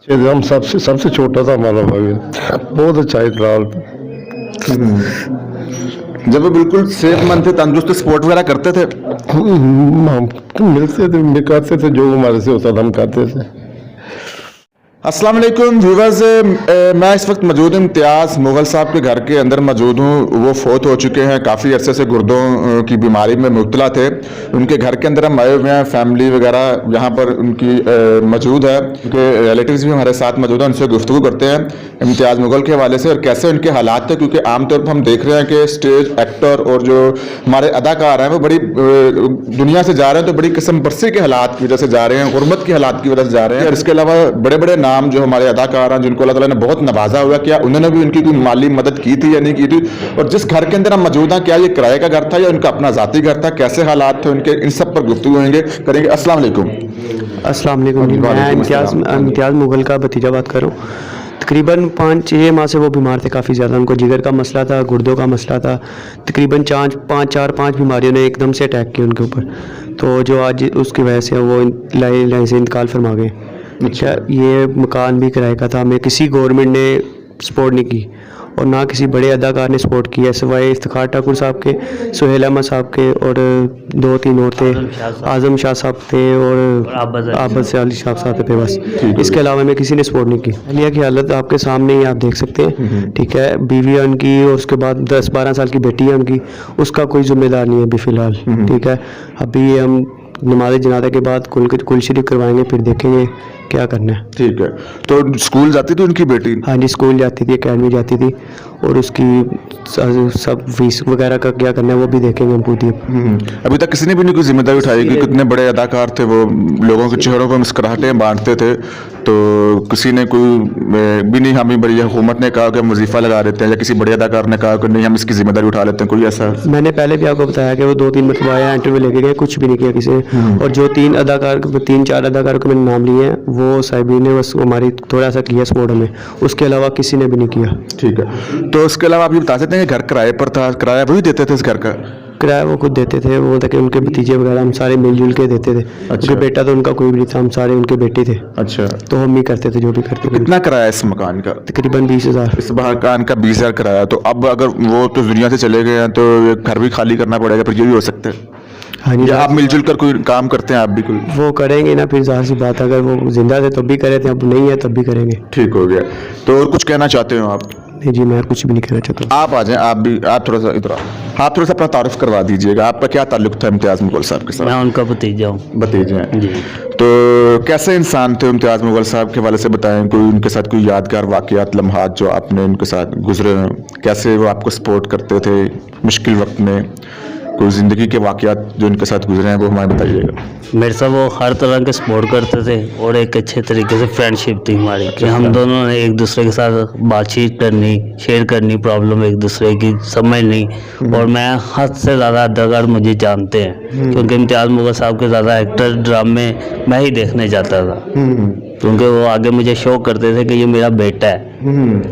हम सबसे सबसे छोटा था हमारा भाई, बहुत अच्छा है फिलहाल। जब वो बिल्कुल सेहतमंद थे, तंदुरुस्त स्पोर्ट वगैरह करते थे? हम मिलते थे, करते थे, जो हमारे से होता था हम करते थे। अस्सलाम वालेकुम व्यूवर्स, मैं इस वक्त मौजूद हूँ इम्तियाज़ मुग़ल साहब के घर के अंदर मौजूद हूँ। वो फोत हो चुके हैं, काफ़ी अरसे से गुर्दों की बीमारी में मुब्तला थे। उनके घर के अंदर हम आए हुए हैं, फैमिली वगैरह यहाँ पर उनकी मौजूद है, उनके रिलेटिव्स भी हमारे साथ मौजूद हैं। उनसे गुफ्तगू करते हैं इम्तियाज़ मुग़ल के हवाले से और कैसे उनके हालात थे, क्योंकि आमतौर पर हम देख रहे हैं कि स्टेज एक्टर और जो हमारे अदाकार हैं वो बड़ी दुनिया से जा रहे हैं तो बड़ी किस्म बरसी के हालात की वजह से जा रहे हैं, गुर्बत के हालात की वजह से जा रहे हैं। और इसके अलावा बड़े बड़े नाम जो हमारे अदाकार हैं, जिनको अल्लाह ताला ने बहुत नवाजा हुआ, क्या उन्होंने भी उनकी कोई माली मदद की थी या नहीं की थी, और जिस घर के अंदर हम मौजूद हैं क्या ये किराए का घर था या उनका अपना ज़ाती घर था, कैसे हालात थे उनके, इन सब पर गुफ्तगू करेंगे। अस्सलाम वालेकुम। अस्सलाम वालेकुम जी, मैं इम्तियाज़ मुग़ल का भतीजा बात कर रहा हूँ। तकरीबन 5-6 माह से वो बीमार थे काफ़ी ज़्यादा। उनको जिगर का मसला था, गुर्दों का मसला था, तकरीबन 4-5 बीमारियों ने एकदम से अटैक किया उनके ऊपर। तो जो आज उसकी वजह से वो लाइन से इंतकाल फरमा गए। अच्छा, ये मकान भी किराए का था, हमें किसी गवर्नमेंट ने सपोर्ट नहीं की और ना किसी बड़े अदाकार ने सपोर्ट किया, सिवाय इफ्तिखार ठाकुर साहब के, सुहेल अहमद साहब के और 2-3 और थे, आज़म शाह साहब थे और आबद से अली साहब थे बस। इसके अलावा हमें किसी ने सपोर्ट नहीं की। अलिया की हालत आपके सामने ही आप देख सकते हैं, ठीक है। बीवी है उनकी और उसके बाद 10-12 साल की बेटी है उनकी, उसका कोई जिम्मेदार नहीं है अभी फ़िलहाल, ठीक है। अभी हम नमाज जनाजा के बाद कुल शरीफ करवाएंगे, फिर देखेंगे क्या करना है। ठीक है। तो स्कूल जाती थी उनकी बेटी? हाँ जी, स्कूल जाती थी, एकेडमी जाती थी, और उसकी सब फीस वगैरह का क्या करना है वो भी देखेंगे हम पूरी। अभी तक किसी ने भी नहीं कोई जिम्मेदारी उठाई कि कितने बड़े अदाकार थे वो, लोगों के चेहरों पर मुस्कुराहटें बांटते थे, तो किसी ने कोई भी नहीं, हमें बड़ी हुकूमत ने कहा कि हम वजीफा लगा देते हैं, या किसी बड़े अदाकार ने कहा कि नहीं हम इसकी जिम्मेदारी उठा लेते हैं, कोई ऐसा? मैंने पहले भी आपको बताया कि वो 2-3 मतलब आया, इंटरव्यू लेके गए, कुछ भी नहीं किया किसी ने। और जो 3-4 अदाकारों के मैंने नाम लिए हैं, वो साहिबी ने बस हमारी थोड़ा सा किया सपोर्ट में, उसके अलावा किसी ने भी नहीं किया। ठीक है। तो उसके अलावा आप ये बता सकते हैं कि घर किराए पर था, किराया वही देते थे इस घर का? किराया वो खुद देते थे, वो ताकि उनके भतीजे वगैरह हम सारे मिलजुल के देते थे। क्योंकि बेटा तो उनका कोई भी नहीं था, हम सारे उनके बेटे थे। अच्छा। तो हम ही करते थे जो भी करते थे। कितना किराया इस मकान का? तकरीबन 20,000। इस मकान का 20,000 किराया। तो अब अगर वो तो दुनिया से चले गए हैं तो ये घर भी खाली करना पड़ेगा, फिर ये भी हो सकता है? हाँ जी, या आप मिलजुल कर कोई काम करते हैं आप भी कोई? वो करेंगे ना, फिर जाहिर सी बात, अगर वो जिंदा थे तब भी करे थे, अब नहीं है तब भी करेंगे। ठीक हो गया। तो और कुछ कहना चाहते हो आप? नहीं जी, मैं कुछ भी नहीं कहना चाहता। आप आ जाएं, आप थोड़ा सा इधर आप थोड़ा सा अपना तारुफ करवा दीजिएगा। आपका क्या ताल्लुक था इम्तियाज़ मुग़ल साहब के साथ? मैं उनका भतीजा हूँ। भतीजे हैं जी। तो कैसे इंसान थे इम्तियाज़ मुग़ल साहब के हवाले से बताएं, कोई उनके साथ कोई यादगार वाक़यात, लम्हात जो आपने उनके साथ गुजरे हैं, कैसे वो आपको सपोर्ट करते थे मुश्किल वक्त में, कोई ज़िंदगी के वाक़यात जो उनके साथ गुजरे हैं वो हमें बताइएगा। मेरे साथ वो हर तरह के सपोर्ट करते थे और एक अच्छे तरीके से फ्रेंडशिप थी हमारी, कि हम दोनों ने एक दूसरे के साथ बातचीत करनी, शेयर करनी, प्रॉब्लम एक दूसरे की समझनी। और मैं हद से ज़्यादा अदाकार मुझे जानते हैं, क्योंकि इम्तियाज़ मुग़ल साहब के ज़्यादा एक्टर ड्रामे मैं ही देखने जाता था, क्योंकि वो आगे मुझे शो करते थे कि ये मेरा बेटा है,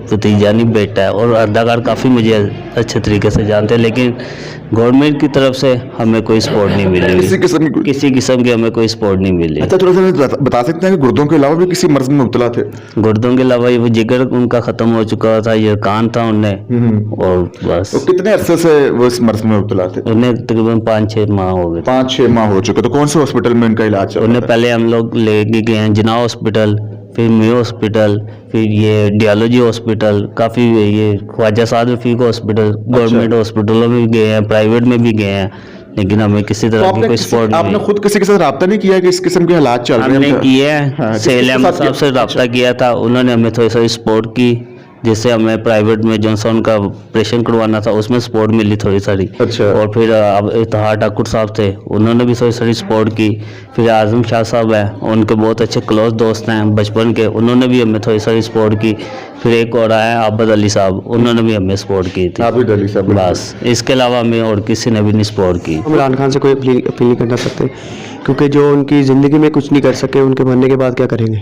भतीजा नहीं बेटा है। और अदाकार काफ़ी मुझे अच्छे तरीके से जानते हैं, लेकिन गवर्नमेंट की तरफ से हमें कोई सपोर्ट नहीं मिली, किसी किस्म की हमें कोई सपोर्ट नहीं मिली। अच्छा, थोड़ा सा बता सकते हैं कि गुर्दों के अलावा भी किसी मर्ज में मुब्तला थे? गुर्दों के अलावा वो जिगर उनका ख़त्म हो चुका था, ये कान था उन्हें, और बस। तो कितने अरसे से वो इस मर्ज में मुब्तला थे? उन्हें तकरीबन 5-6 माह हो गए। 5-6 माह हो चुके। तो कौन से हॉस्पिटल में इनका इलाज चल रहा उन्हें पहले हम लोग लेके गए हैं जिना हॉस्पिटल, फिर मियो हॉस्पिटल, फिर ये डियालॉजी हॉस्पिटल, काफ़ी ये ख्वाजा साद रफीक हॉस्पिटल, गवर्नमेंट हॉस्पिटलों में भी गए हैं, प्राइवेट में भी गए हैं, लेकिन हमें किसी तरह की कोई सपोर्ट नहीं। आपने खुद किसी के साथ रब्ता नहीं किया कि इस किस्म के हालात चल रहे हैं? हमने किया है, सुहेल अहमद साहब से रब्ता किया था, उन्होंने हमें थोड़ी सी सपोर्ट की, जिससे हमें प्राइवेट में जॉनसन का ऑपरेशन करवाना था, उसमें सपोर्ट मिली थोड़ी सारी। अच्छा। और फिर अब इफ्तिखार ठाकुर साहब थे, उन्होंने भी थोड़ी सारी सपोर्ट की। फिर आज़म शाह साहब हैं, उनके बहुत अच्छे क्लोज दोस्त हैं बचपन के, उन्होंने भी हमें थोड़ी सारी सपोर्ट की। फिर एक और आया आबद अली साहब, उन्होंने भी हमें सपोर्ट की थी। आबद अली साहब, बस इसके अलावा हमें और किसी ने भी नहीं सपोर्ट की। इमरान खान से कोई अपील नहीं करना सकते, क्योंकि जो उनकी ज़िंदगी में कुछ नहीं कर सके, उनके मरने के बाद क्या करेंगे?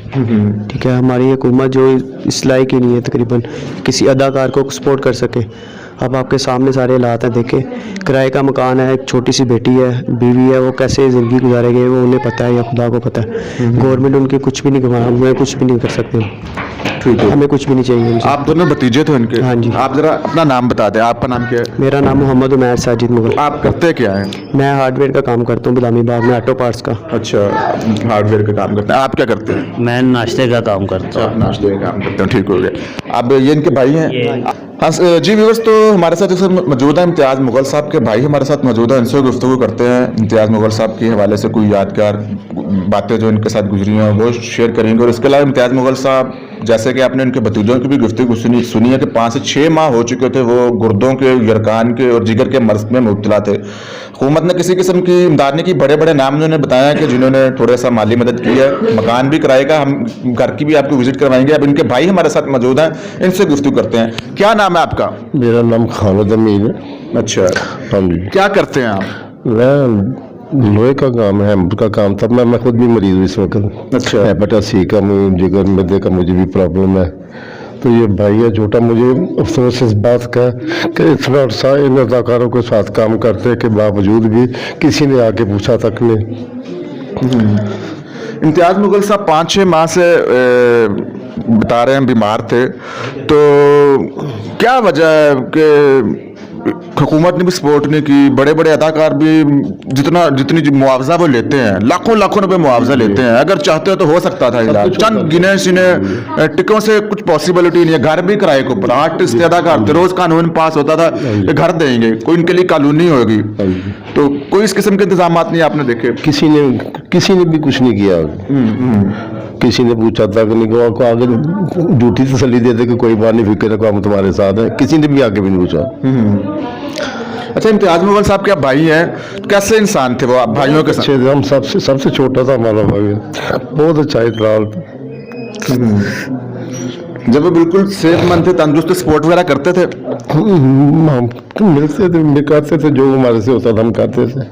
ठीक है, हमारी हुकूमत जो इस लायक ही नहीं है तकरीबन किसी अदाकार को सपोर्ट कर सके। अब आपके सामने सारे हालात हैं, देखें किराए का मकान है, एक छोटी सी बेटी है, बीवी है, वो कैसे ज़िंदगी गुजारेंगे वो उन्हें पता है या खुदा को पता है। गवर्नमेंट उनकी कुछ भी नहीं करवा, हमें कुछ भी नहीं कर सकते, ठीक है। हमें कुछ भी नहीं चाहिए उनसे। आप दोनों भतीजे थे उनके? हाँ जी। आप जरा अपना नाम बता दें, आपका नाम क्या है? मेरा नाम मोहम्मद उमैर साजिद मुगल। आप करते क्या हैं? मैं हार्डवेयर का काम करता हूँ बिलामी बाग में, ऑटो पार्ट्स का। अच्छा, हार्डवेयर का काम करते हैं। आप क्या करते हैं? मैं नाश्ते का काम करता आप नाश्ते का काम करते हैं, ठीक हो गया। अब ये इनके भाई हैं? हाँ जी व्यूअर्स, तो हमारे साथ इस वक्त मौजूद है इम्तियाज़ मुगल साहब के भाई हमारे साथ मौजूद है, इनसे गुफ्तगू करते हैं। इम्तियाज़ मुगल साहब के हवाले से कोई यादगार बातें जो इनके साथ गुजरी हैं वो शेयर करेंगे। और इसके अलावा इम्तियाज़ मुगल साहब, जैसे कि आपने इनके भतीजों की भी गुफ्तगू सुनी है कि 5 से 6 माह हो चुके थे वो गुर्दों के, यरकान के और जिगर के मर्ज में मुब्तला थे। हुकूमत ने किसी किस्म की इमदाद नहीं की, बड़े बड़े नाम उन्होंने बताया कि जिन्होंने थोड़ा सा माली मदद की है, मकान भी कराएगा, हम घर की भी आपको विजिट करवाएंगे। अब इनके भाई हमारे साथ मौजूद हैं, इनसे गुफ्तगू करते हैं। क्या नाम है आपका? मेरा नाम खालिद अमीन है। अच्छा, हाँ जी। क्या करते हैं आप? मैं लोहे का काम है, का काम था। मैं खुद भी मरीज हूँ इस वक्त। अच्छा। हेपेटाइटिस सी का, जिगर मैदे का मुझे भी प्रॉब्लम है। तो ये भाई है छोटा, मुझे अफसोस इस बात का कि इतना अर्सा इन अदाकारों के साथ काम करते के बावजूद भी किसी ने आके पूछा तक नहीं। इम्तियाज़ मुगल साहब 5-6 माह से बता रहे हैं बीमार थे, तो क्या वजह है कि हुकूमत ने भी सपोर्ट नहीं की? बड़े बड़े अदाकार भी जितनी मुआवजा वो लेते हैं, लाखों लाखों रुपए मुआवजा लेते हैं, अगर चाहते हो तो हो सकता था इलाज। चंद गिने चुने टिकों से कुछ पॉसिबिलिटी नहीं है। घर भी किराए के ऊपर, आर्टिस्ट अदाकार थे, रोज कानून पास होता था कि घर देंगे, कोई इनके लिए कानून नहीं होगी। तो कोई इस किस्म के इंतजाम नहीं आपने देखे? किसी ने भी कुछ नहीं किया। किसी ने पूछा था कि नहीं, को आगे झूठी तसल्ली देते कि कोई बात नहीं, फिक्र रखो, हम तुम्हारे साथ हैं। किसी ने भी आगे भी नहीं पूछा। अच्छा, इम्तियाज़ मुगल साहब के आप भाई हैं, कैसे इंसान थे वो आप भाइयों के साथ? अच्छे थे, हम सबसे छोटा था हमारा भाई, बहुत अच्छा इकरार। जब वो बिल्कुल सेहतमंद थे, तंदुरुस्त, स्पोर्ट वगैरह करते थे? हम मिलते थे, करते थे, जो हमारे से होता था हम करते थे।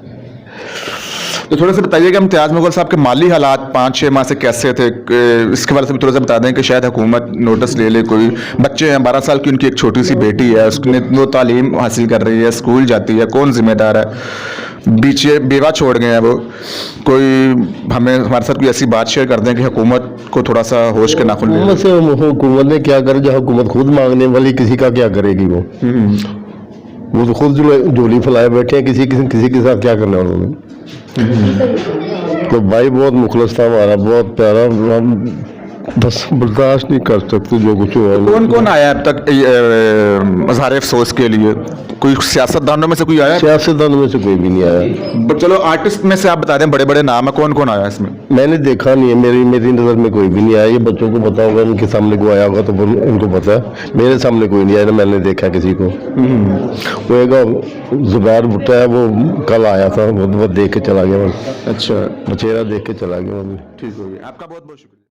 तो थोड़ा सा बताइएगा इम्तियाज़ मुगल साहब के माली हालात 5-6 माह से कैसे थे, इसके बारे में भी थोड़ा सा बता दें कि शायद हुकूमत नोटिस ले ले। कोई बच्चे हैं, 12 साल की उनकी एक छोटी सी बेटी है, उसने वो तालीम हासिल कर रही है, स्कूल जाती है, कौन जिम्मेदार है? बीचे बेवा छोड़ गए हैं वो। कोई हमारे साथ कोई ऐसी बात शेयर कर दें कि हुकूमत को थोड़ा सा होश के नाखुन ले। हुकूमत ने क्या करे, जो हुकूमत खुद मांगने वाली, किसी का क्या करेगी वो तो खुद झोली फैलाए बैठे हैं, किसी के साथ क्या करना उन्होंने। तो भाई बहुत मुखलस था हमारा, बहुत प्यारा, हम बस बर्दाश्त नहीं कर सकते जो कुछ हुआ। कौन कौन आया अब तक मज़ार अफसोस के लिए? कोई सियासतदानों में से कोई आया? सियासतदानों में से कोई भी नहीं आया। चलो आर्टिस्ट में से आप बता दें, बड़े बड़े नाम है, कौन कौन आया इसमें? मैंने देखा नहीं है, मेरी नज़र में कोई भी नहीं आया। ये बच्चों को पता होगा, उनके सामने कोई आया होगा तो उनको पता है। मेरे सामने कोई नहीं आया, ना मैंने देखा किसी को। वो एक जुबैर भुट्टा है, वो कल आया था, वो देख के चला गया बस। अच्छा, चेहरा देख के चला गया। ठीक हो गया, आपका बहुत बहुत शुक्रिया।